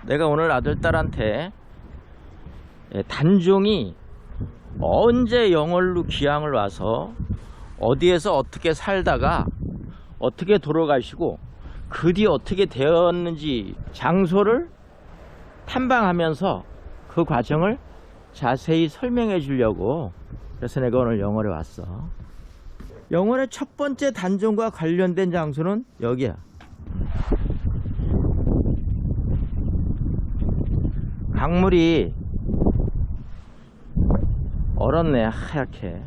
내가 오늘 아들딸한테 단종이 언제 영월로 귀향을 와서 어디에서 어떻게 살다가 어떻게 돌아가시고 그 뒤 어떻게 되었는지 장소를 탐방하면서 그 과정을 자세히 설명해 주려고 그래서 내가 오늘 영월에 왔어. 영월의 첫 번째 단종과 관련된 장소는 여기야. 강물이 얼었네, 하얗게.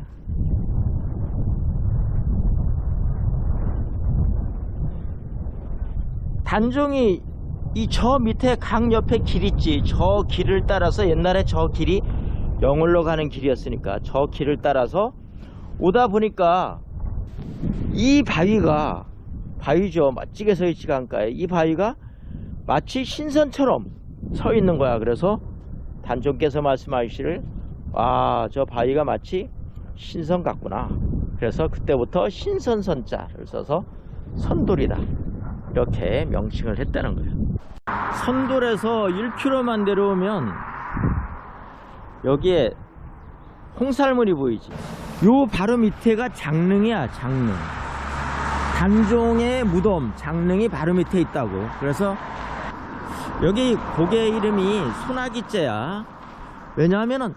단종이 이 저 밑에 강 옆에 길 있지. 저 길을 따라서 옛날에 저 길이 영월로 가는 길이었으니까 저 길을 따라서 오다 보니까 이 바위가, 바위죠, 멋지게 서 있지 강가에. 이 바위가 마치 신선처럼 서 있는 거야. 그래서 단종께서 말씀하시기를 저 바위가 마치 신선 같구나. 그래서 그때부터 신선선자를 써서 선돌이다 이렇게 명칭을 했다는 거예요. 선돌에서 1km만 내려오면 여기에 홍살물이 보이지. 요 바로 밑에가 장릉이야. 장릉. 단종의 무덤 장릉이 바로 밑에 있다고. 그래서 여기 고개 이름이 소나기째야. 왜냐하면은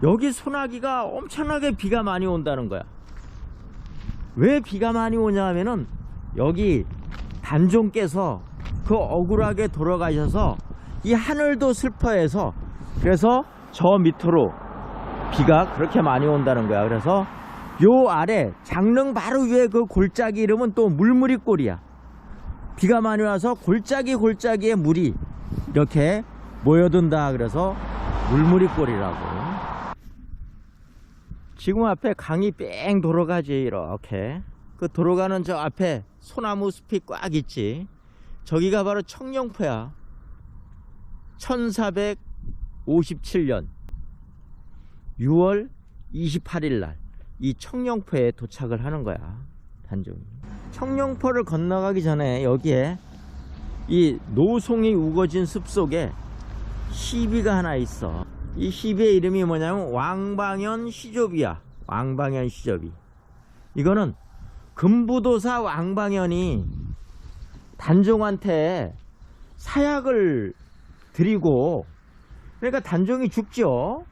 여기 소나기가 엄청나게 비가 많이 온다는 거야. 왜 비가 많이 오냐 하면은 여기 단종께서 그 억울하게 돌아가셔서 이 하늘도 슬퍼해서 그래서 저 밑으로 비가 그렇게 많이 온다는 거야. 그래서 요 아래 장릉 바로 위에 그 골짜기 이름은 또 물무리골이야. 비가 많이 와서 골짜기에 물이 이렇게 모여든다. 그래서 물무리골이라고. 지금 앞에 강이 뺑 돌아가지. 이렇게 그 돌아가는 저 앞에 소나무 숲이 꽉 있지. 저기가 바로 청룡포야. 1457년 6월 28일 날 이 청룡포에 도착을 하는 거야. 단종이. 청룡포를 건너가기 전에 여기에 이 노송이 우거진 숲속에 시비가 하나 있어. 이 시비의 이름이 뭐냐면 왕방현 시조비야. 왕방현 시조비. 이거는 금부도사 왕방현이 단종한테 사약을 드리고, 그러니까 단종이 죽죠.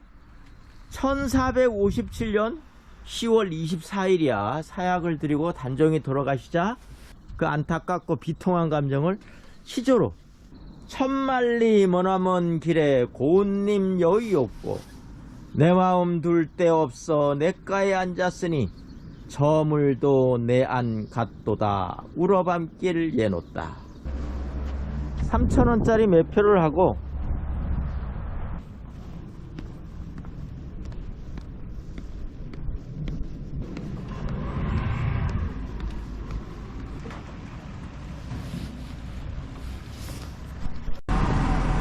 1457년 10월 24일이야 사약을 드리고 단종이 돌아가시자 그 안타깝고 비통한 감정을 시조로 천만리 머나먼 길에 고운님 여의 없고 내 마음 둘 데 없어 내가에 앉았으니 저 물도 내 안 갔도다 울어밤길 예놓다. 3,000원짜리 매표를 하고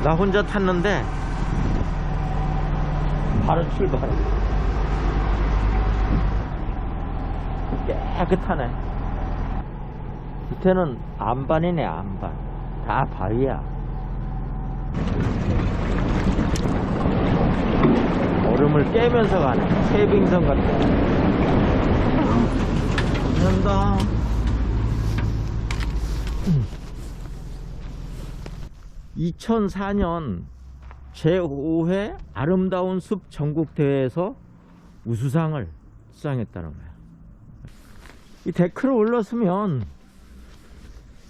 나 혼자 탔는데 바로 출발. 깨끗하네. 밑에는 안반이네. 안반 다 바위야. 얼음을 깨면서 가네. 세빙선 같아. 간다. (2004년) 제5회 아름다운 숲 전국대회에서 우수상을 수상했다는 거야. 이 데크를 올랐으면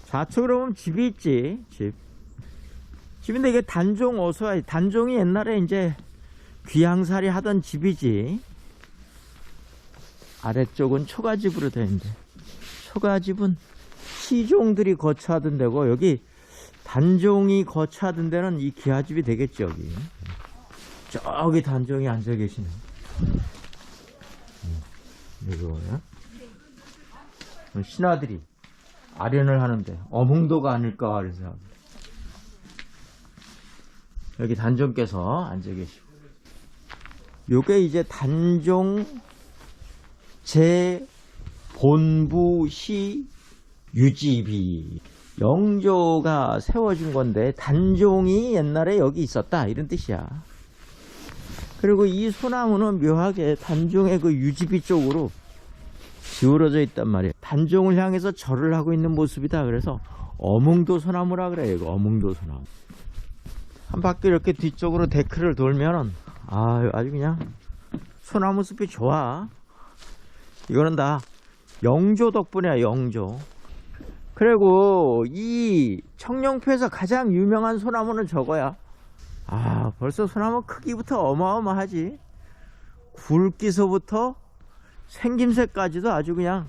좌측으로 보면 집이 있지. 집인데 이게 단종 어서와. 단종이 옛날에 이제 귀향살이 하던 집이지. 아래쪽은 초가집으로 되는데 초가집은 시종들이 거처하던 데고, 여기 단종이 거처하던 데는 이 기와집이 되겠죠. 여기 저기 단종이 앉아 계시네. 이거야. 신하들이 아련을 하는데 어몽도가 아닐까 그래서 여기 단종께서 앉아 계시고, 요게 이제 단종 제 본부시 유지비. 영조가 세워준 건데 단종이 옛날에 여기 있었다 이런 뜻이야. 그리고 이 소나무는 묘하게 단종의 그 유지비 쪽으로 기울어져 있단 말이에요. 단종을 향해서 절을 하고 있는 모습이다. 그래서 어몽도 소나무라 그래요. 이거 어몽도 소나무. 한 바퀴 이렇게 뒤쪽으로 데크를 돌면은 아주 그냥 소나무 숲이 좋아. 이거는 다 영조 덕분이야. 영조. 그리고 이 청룡포에서 가장 유명한 소나무는 저거야. 벌써 소나무 크기부터 어마어마하지. 굵기서부터 생김새까지도 아주 그냥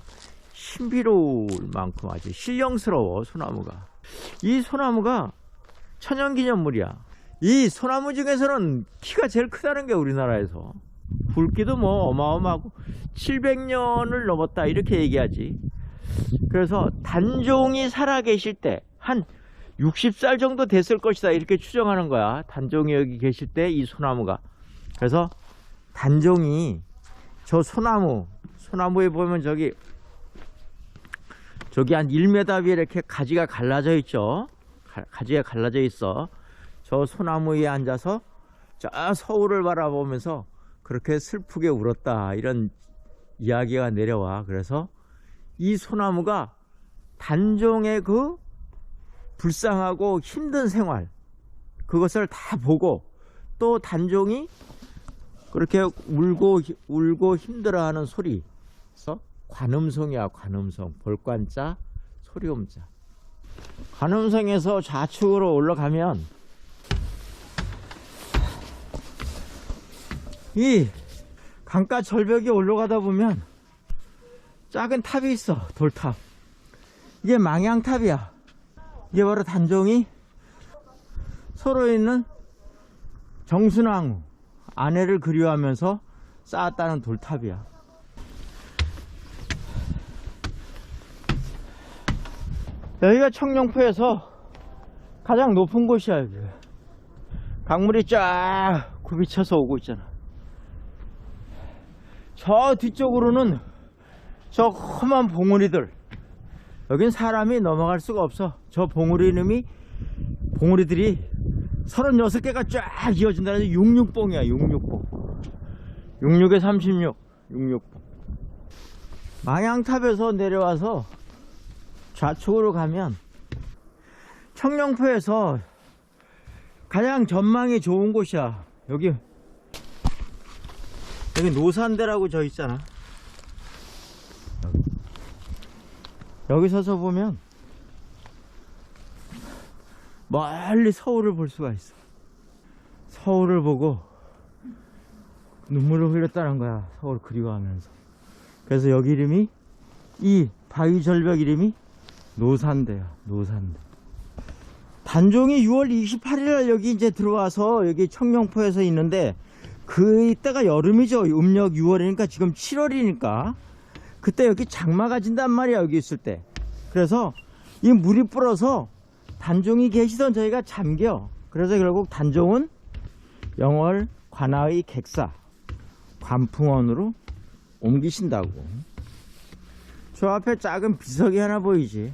신비로울 만큼 아주 신령스러워. 소나무가. 이 소나무가 천연기념물이야. 이 소나무 중에서는 키가 제일 크다는 게 우리나라에서. 굵기도 뭐 어마어마하고 700년을 넘었다 이렇게 얘기하지. 그래서 단종이 살아계실 때 한 60살 정도 됐을 것이다 이렇게 추정하는 거야. 단종이 여기 계실 때 이 소나무가. 그래서 단종이 저 소나무에 보면 저기 한 1m 위에 이렇게 가지가 갈라져 있죠. 가지가 갈라져 있어. 저 소나무 위에 앉아서 저 서울을 바라보면서 그렇게 슬프게 울었다 이런 이야기가 내려와. 그래서 이 소나무가 단종의 그 불쌍하고 힘든 생활 그것을 다 보고 또 단종이 그렇게 울고 힘들어하는 소리. 그래서 관음성이야. 관음성. 볼관자 소리음자. 관음성에서 좌측으로 올라가면 이 강가 절벽에 올라가다 보면 작은 탑이 있어. 돌탑. 이게 망향탑이야. 이게 바로 단종이 서로 있는 정순왕후 아내를 그리워하면서 쌓았다는 돌탑이야. 여기가 청룡포에서 가장 높은 곳이야. 여기 강물이 쫙 굽이쳐서 오고 있잖아. 저 뒤쪽으로는 저 험한 봉우리들. 여긴 사람이 넘어갈 수가 없어. 저 봉우리들이 36개가 쫙 이어진다는 66봉이야. 66봉. 66에 36. 66봉. 망향탑에서 내려와서 좌측으로 가면 청룡포에서 가장 전망이 좋은 곳이야. 여기 노산대라고 저 있잖아. 여기 서서 보면 멀리 서울을 볼 수가 있어. 서울을 보고 눈물을 흘렸다는 거야. 서울 그리워하면서. 그래서 여기 이름이 이 바위 절벽 이름이 노산대야. 노산대. 단종이 6월 28일 여기 이제 들어와서 여기 청룡포에서 있는데 그때가 여름이죠. 음력 6월이니까 지금 7월이니까 그때 여기 장마가 진단 말이야. 여기 있을 때. 그래서 이 물이 불어서 단종이 계시던 저희가 잠겨. 그래서 결국 단종은 영월 관하의 객사 관풍원으로 옮기신다고. 저 앞에 작은 비석이 하나 보이지.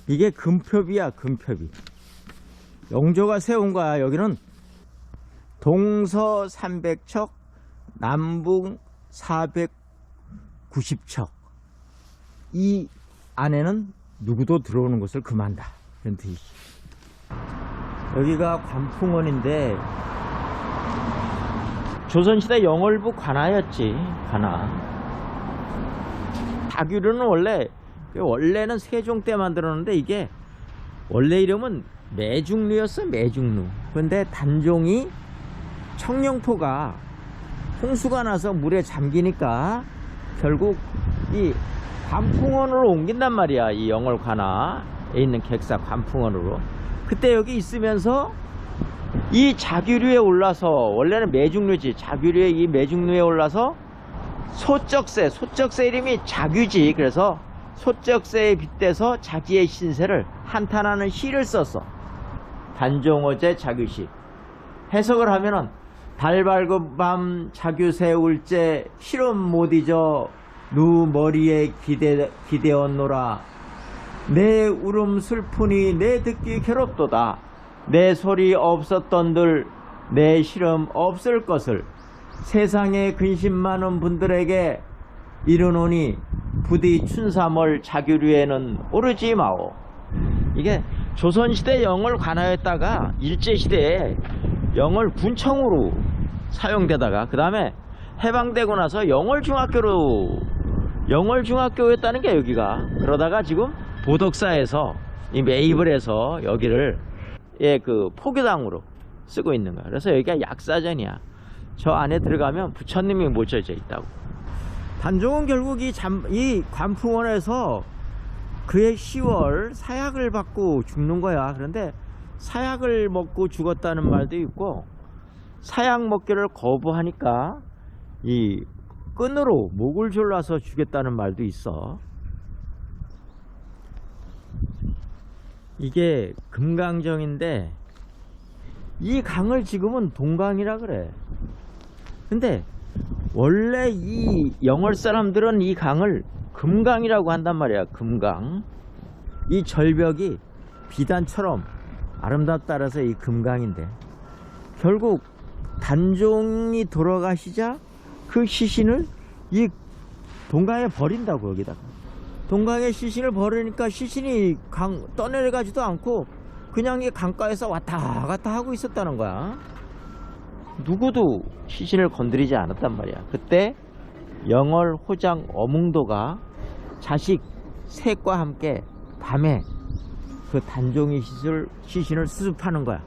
이게 금표비야. 금표비. 영조가 세운 거야. 여기는 동서 300척 남북 490척. 이 안에는 누구도 들어오는 것을 금한다. 이런 뜻이지. 여기가 관풍원인데 조선시대 영월부 관하였지. 관하. 자규류는 원래는 세종 때 만들었는데 이게 원래 이름은 매중루였어. 매중루. 그런데 단종이 청룡포가 홍수가 나서 물에 잠기니까 결국 이 관풍원으로 옮긴단 말이야. 이 영월 관하에 있는 객사 관풍원으로. 그때 여기 있으면서 이 자규류에 올라서 원래는 매중류지. 자규류에 이 매중류에 올라서 소쩍새 이름이 자규지. 그래서 소쩍새에 빗대서 자기의 신세를 한탄하는 시를 썼어. 단종어제 자규시. 해석을 하면은 달 밝은 밤 자규새 울제 실험 못 잊어 누 머리에 기대었노라. 내 울음 슬프니 내 듣기 괴롭도다. 내 소리 없었던들 내 시름 없을 것을 세상에 근심 많은 분들에게 이르노니 부디 춘삼월 자규류에는 오르지 마오. 이게 조선시대 영월 관하였다가 일제시대에 영월 군청으로 사용되다가 그 다음에 해방되고 나서 영월중학교였다는 게 여기가. 그러다가 지금 보덕사에서 이 매입을 해서 여기를 그 포교당으로 쓰고 있는 거야. 그래서 여기가 약사전이야. 저 안에 들어가면 부처님이 모셔져 있다고. 단종은 결국 이 관풍원에서 그해 10월 사약을 받고 죽는 거야. 그런데 사약을 먹고 죽었다는 말도 있고, 사약 먹기를 거부하니까 이 끈으로 목을 졸라서 죽였다는 말도 있어. 이게 금강정인데 이 강을 지금은 동강이라 그래. 근데 원래 이 영월 사람들은 이 강을 금강이라고 한단 말이야. 금강. 이 절벽이 비단처럼 아름답다 그래서 이 금강인데, 결국 단종이 돌아가시자 그 시신을 이 동강에 버린다고. 여기다가 동강에 시신을 버리니까 시신이 강 떠내려가지도 않고 그냥 이 강가에서 왔다 갔다 하고 있었다는 거야. 누구도 시신을 건드리지 않았단 말이야. 그때 영월 호장 어몽도가 자식 셋과 함께 밤에 그 단종의 시신을 수습하는 거야.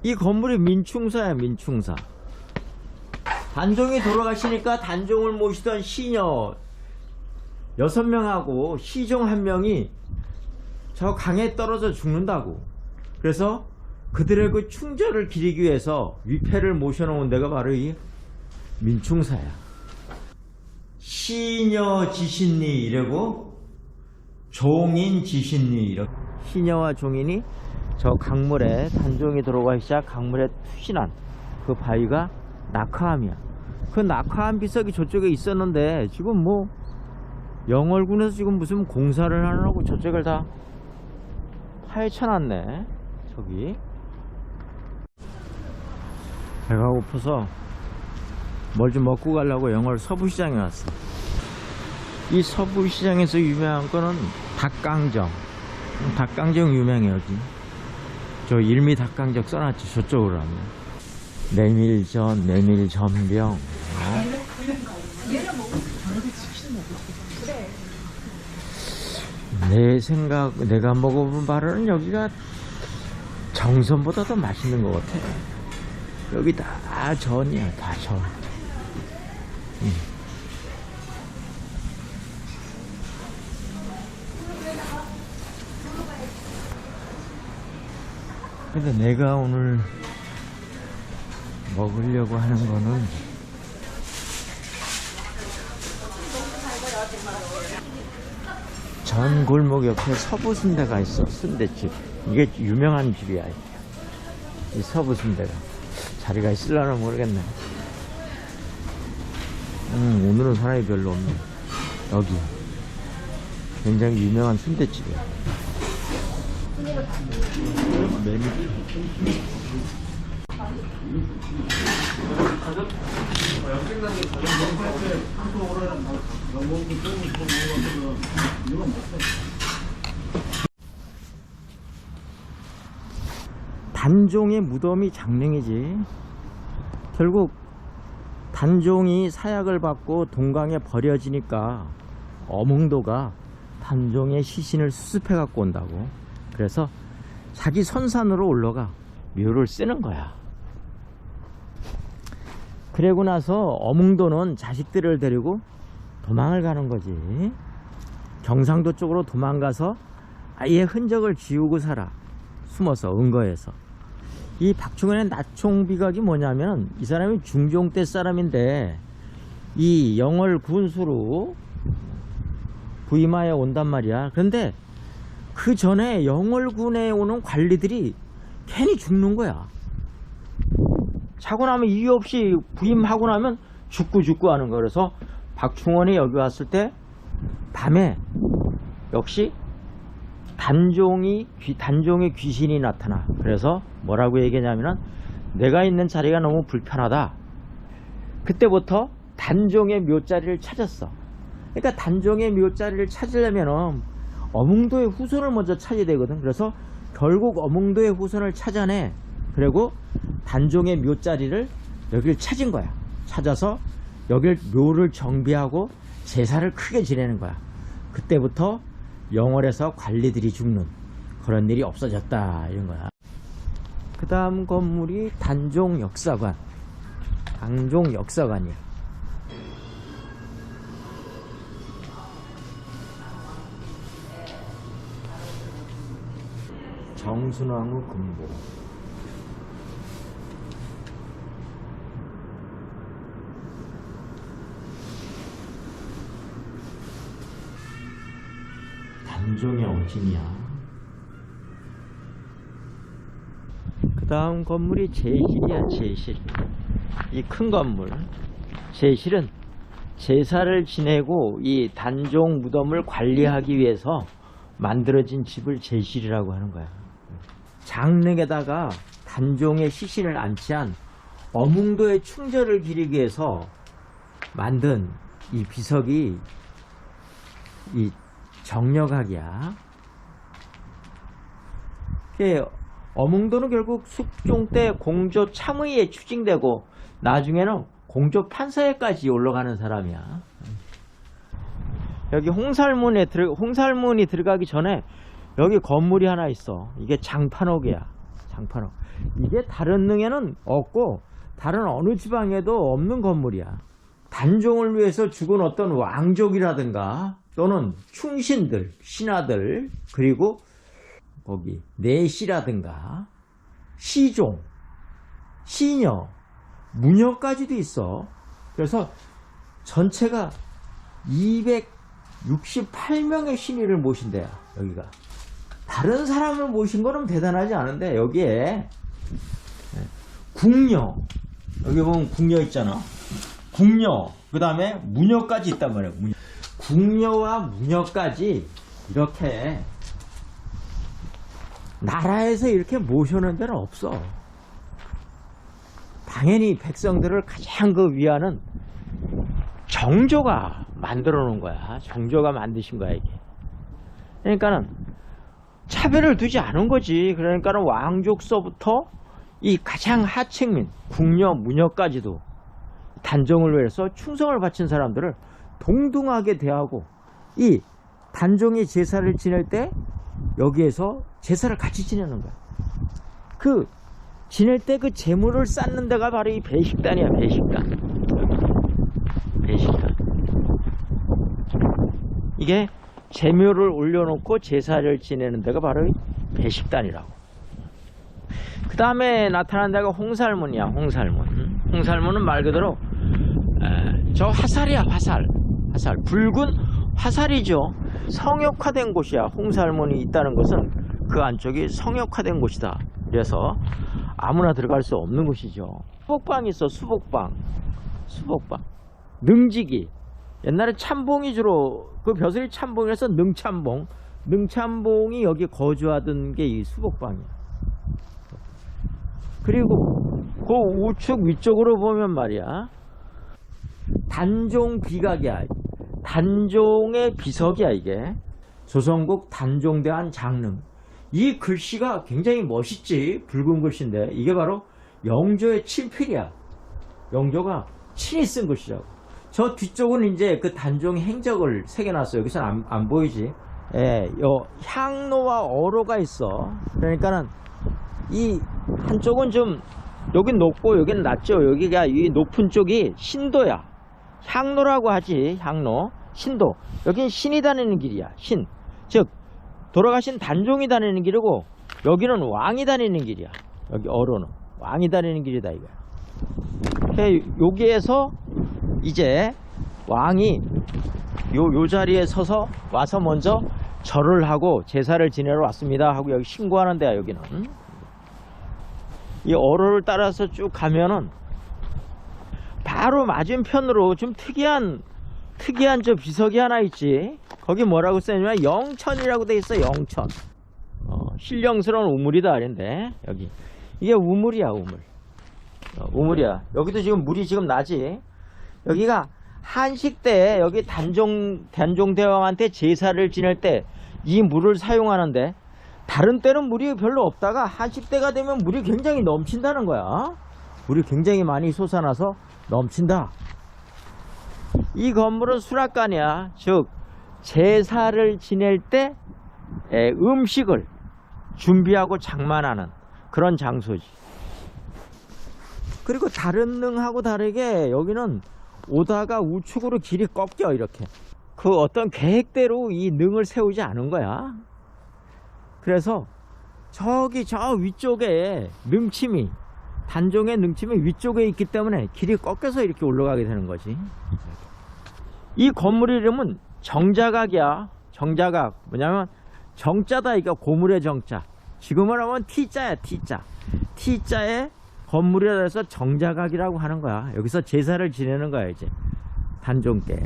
이 건물이 민충사야. 민충사. 단종이 돌아가시니까 단종을 모시던 시녀 6명하고 시종 1명이 저 강에 떨어져 죽는다고. 그래서 그들의 그 충절을 기리기 위해서 위패를 모셔놓은 데가 바로 이 민충사야. 시녀 지신리 이러고 종인 지신리 이러고, 시녀와 종인이 저 강물에, 단종이 들어가시자 강물에 투신한 그 바위가 낙화암이야. 그 낙화암 비석이 저쪽에 있었는데 지금 뭐 영월군에서 지금 무슨 공사를 하느라고 저쪽을 다 파헤쳐놨네. 저기 배가 고파서 뭘 좀 먹고 가려고 영월 서부시장에 왔어. 이 서부시장에서 유명한 거는 닭강정. 닭강정 유명해. 여기 저 일미 닭강정 써놨지. 저쪽으로 하면 메밀전, 메밀전병. 내 생각, 내가 먹어본 바로는 여기가 정선보다 더 맛있는 것 같아. 여기 다 전이야. 다 전. 근데 내가 오늘 먹으려고 하는 거는 전 골목 옆에 서부순대가 있어. 순대집. 이게 유명한 집이야. 이 서부순대가. 자리가 있을려나 모르겠네. 오늘은 사람이 별로 없네. 여기 굉장히 유명한 순대집이야. 단종의 무덤이 장릉이지. 결국 단종이 사약을 받고 동강에 버려지니까 어몽도가 단종의 시신을 수습해 갖고 온다고. 그래서 자기 선산으로 올라가 묘를 쓰는 거야. 그러고 나서 어몽도는 자식들을 데리고 도망을 가는 거지. 경상도 쪽으로 도망가서 아예 흔적을 지우고 살아. 숨어서 은거에서. 이 박충원의 나총비각이 뭐냐면, 이 사람이 중종 때 사람인데 이 영월 군수로 부임하여 온단 말이야. 그런데 그 전에 영월군에 오는 관리들이 괜히 죽는 거야. 자고 나면 이유 없이 부임하고 나면 죽고 하는 거야. 그래서 박충원이 여기 왔을 때 밤에 역시 단종의 귀신이 나타나. 그래서 뭐라고 얘기하냐면은 내가 있는 자리가 너무 불편하다. 그때부터 단종의 묘자리를 찾았어. 그러니까 단종의 묘자리를 찾으려면은 어몽도의 후손을 먼저 찾아야 되거든. 그래서 결국 어몽도의 후손을 찾아내. 그리고 단종의 묘자리를 여기를 찾은 거야. 찾아서 여길 묘를 정비하고 제사를 크게 지내는 거야. 그때부터 영월에서 관리들이 죽는 그런 일이 없어졌다, 이런 거야. 그 다음 건물이 단종 역사관. 단종 역사관이야. 정순왕후 금고. 단종의 어진이야. 그 다음 건물이 제실이야. 제실. 이 큰 건물 제실은 제사를 지내고 이 단종 무덤을 관리하기 위해서 만들어진 집을 제실이라고 하는 거야. 장릉에다가 단종의 시신을 안치한 어몽도의 충절을 기리기 위해서 만든 이 비석이 이 정력학이야. 어몽도는 결국 숙종 때 공조 참의에 추징되고 나중에는 공조 판사에까지 올라가는 사람이야. 여기 홍살문이 들어가기 전에 여기 건물이 하나 있어. 이게 장판옥이야. 장판옥. 이게 다른 능에는 없고 다른 어느 지방에도 없는 건물이야. 단종을 위해서 죽은 어떤 왕족이라든가 또는 충신들, 신하들, 그리고 거기 내시라든가 시종, 시녀, 무녀까지도 있어. 그래서 전체가 268명의 신의를 모신대요. 여기가 다른 사람을 모신 거는 대단하지 않은데 여기에 궁녀, 여기 보면 궁녀 있잖아. 궁녀, 그 다음에 무녀까지 있단 말이야. 궁녀와 무녀까지 이렇게 나라에서 이렇게 모셔놓은 데는 없어. 당연히 백성들을 가장 위하는 정조가 만들어 놓은 거야. 정조가 만드신 거야, 이게. 그러니까는 차별을 두지 않은 거지. 그러니까는 왕족서부터 이 가장 하층민, 궁녀, 무녀까지도 단종을 위해서 충성을 바친 사람들을 동등하게 대하고, 이 단종의 제사를 지낼 때 여기에서 제사를 같이 지내는 거야. 그 지낼 때 그 제물을 쌓는 데가 바로 이 배식단이야. 배식단. 이게 제묘를 올려놓고 제사를 지내는 데가 바로 이 배식단이라고. 그 다음에 나타난 데가 홍살문이야. 홍살문은 말 그대로 저 화살이야. 화살. 붉은 화살이죠. 성역화된 곳이야. 홍살문이 있다는 것은 그 안쪽이 성역화된 곳이다. 그래서 아무나 들어갈 수 없는 곳이죠. 수복방이 있어. 수복방. 능지기. 옛날에 참봉이 주로 그 벼슬이 참봉이라서 능참봉이 여기 거주하던 게 이 수복방이야. 그리고 그 우측 위쪽으로 보면 말이야, 단종 비각이야. 단종의 비석이야. 이게 조선국 단종대한 장릉. 이 글씨가 굉장히 멋있지. 붉은 글씨인데 이게 바로 영조의 친필이야. 영조가 친히 쓴 글씨라고. 저 뒤쪽은 이제 그 단종의 행적을 새겨놨어요. 여기서는 안 보이지. 예, 요 향로와 어로가 있어. 그러니까는 이 한쪽은 좀 여긴 높고 여기는 낮죠. 여기가 이 높은 쪽이 신도야. 향로라고 하지. 향로, 신도. 여긴 신이 다니는 길이야. 신, 즉 돌아가신 단종이 다니는 길이고, 여기는 왕이 다니는 길이야. 여기 어로는 왕이 다니는 길이다 이거야. 여기에서 이제 왕이 요 자리에 서서 와서 먼저 절을 하고 제사를 지내러 왔습니다 하고 여기 신고하는 데야. 여기는 이 어로를 따라서 쭉 가면은 바로 맞은편으로 좀 특이한 특이한 저 비석이 하나 있지. 거기 뭐라고 써있냐면 영천이라고 돼 있어. 영천. 신령스러운 우물이다 그랬는데 여기 이게 우물이야. 우물. 우물이야. 여기도 지금 물이 지금 나지. 여기가 한식 때 여기 단종대왕한테 제사를 지낼 때 이 물을 사용하는데, 다른 때는 물이 별로 없다가 한식 때가 되면 물이 굉장히 넘친다는 거야. 물이 굉장히 많이 솟아나서 넘친다. 이 건물은 수락관이야. 즉 제사를 지낼 때 음식을 준비하고 장만하는 그런 장소지. 그리고 다른 능하고 다르게 여기는 오다가 우측으로 길이 꺾여. 이렇게 그 어떤 계획대로 이 능을 세우지 않은 거야. 그래서 저기 저 위쪽에 능침이, 단종의 능침이 위쪽에 있기 때문에 길이 꺾여서 이렇게 올라가게 되는 거지. 이 건물 이름은 정자각이야. 정자각. 뭐냐면 정자다. 이거 고물의 정자. 지금은 하면 T자야. T자. T자의 건물이라 해서 정자각이라고 하는 거야. 여기서 제사를 지내는 거야 이제 단종께.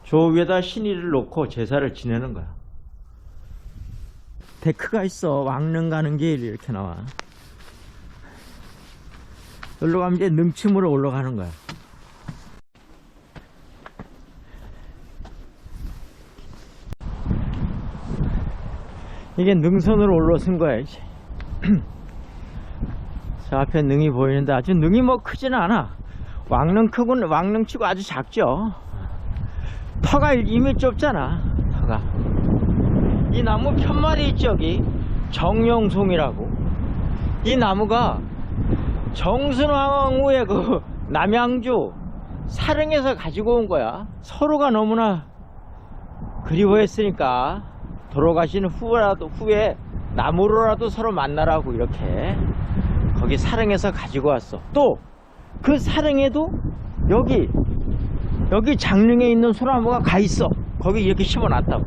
저 위에다 신의를 놓고 제사를 지내는 거야. 데크가 있어. 왕릉 가는 길 이렇게 나와. 여기로 가면 이제 능침으로 올라가는 거야. 이게 능선으로 올라선 거야 이제. 저 앞에 능이 보이는데 아주 능이 뭐 크지는 않아. 왕릉 크고는 왕릉치고 아주 작죠. 터가 이미 좁잖아. 터가. 이 나무 편말이 있죠. 여기 정령송이라고. 이 나무가 정순왕 후에 그 남양주 사릉에서 가지고 온 거야. 서로가 너무나 그리워했으니까 돌아가신 후에 나무로라도 서로 만나라고 이렇게 거기 사릉에서 가지고 왔어. 또 그 사릉에도 여기 장릉에 있는 소나무가 가 있어. 거기 이렇게 심어놨다고.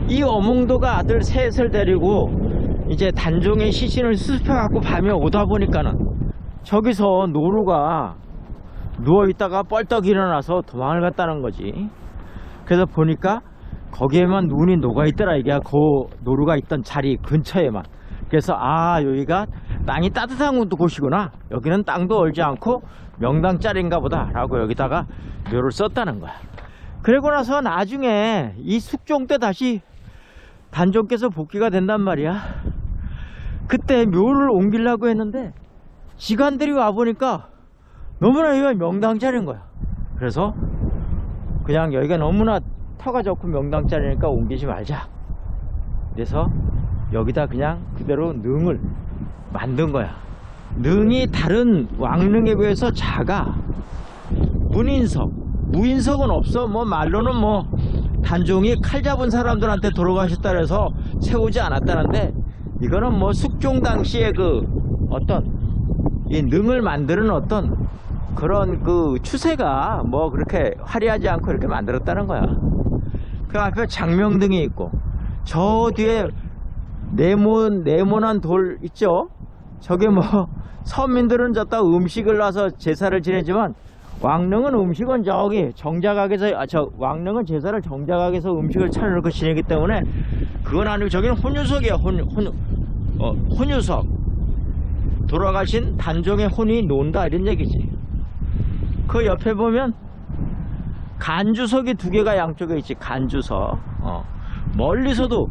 이 어몽도가 아들 셋을 데리고 이제 단종의 시신을 수습해갖고 밤에 오다 보니까는 저기서 노루가 누워있다가 뻘떡 일어나서 도망을 갔다는 거지. 그래서 보니까 거기에만 눈이 녹아있더라. 이게 그 노루가 있던 자리 근처에만. 그래서 여기가 땅이 따뜻한 곳이구나. 여기는 땅도 얼지 않고 명당짜리인가 보다 라고 여기다가 묘를 썼다는 거야. 그러고 나서 나중에 이 숙종 때 다시 단종께서 복귀가 된단 말이야. 그때 묘를 옮기려고 했는데 지간들이 와보니까 너무나 여기가 명당짜리인 거야. 그래서 그냥 여기가 너무나 터가 좋고 명당짜리니까 옮기지 말자. 그래서 여기다 그냥 그대로 능을 만든 거야. 능이 다른 왕릉에 비해서 작아. 무인석은 없어. 뭐 말로는 뭐 단종이 칼 잡은 사람들한테 돌아가셨다 그래서 세우지 않았다는데, 이거는 뭐 숙종 당시에 그 어떤 이 능을 만드는 어떤 그런 그 추세가 뭐 그렇게 화려하지 않고 이렇게 만들었다는 거야. 그 앞에 장명등이 있고 저 뒤에 네모난 돌 있죠. 저게 뭐 서민들은 저따 음식을 놔서 제사를 지내지만 왕릉은 음식은 저기 정자각에서 왕릉은 제사를 정자각에서 음식을 차려놓고 지내기 때문에 그건 아니고 저기는 혼유석이야. 혼유석. 돌아가신 단종의 혼이 논다 이런 얘기지. 그 옆에 보면 간주석이 두 개가 양쪽에 있지. 간주석. 멀리서도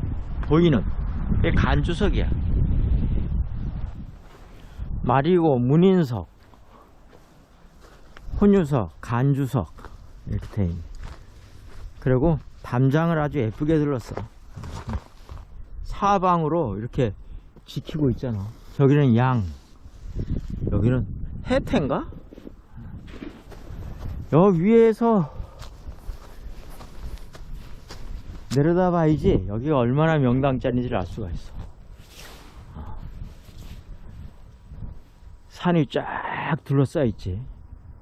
보이는 이게 간주석이야. 말이고 문인석, 혼유석, 간주석 이렇게 돼 있네. 그리고 담장을 아주 예쁘게 둘렀어. 사방으로 이렇게 지키고 있잖아. 저기는 양, 여기는 해태인가? 여 위에서 내려다 봐야지 여기가 얼마나 명당짜리인지를 알 수가 있어. 산이 쫙 둘러싸여 있지.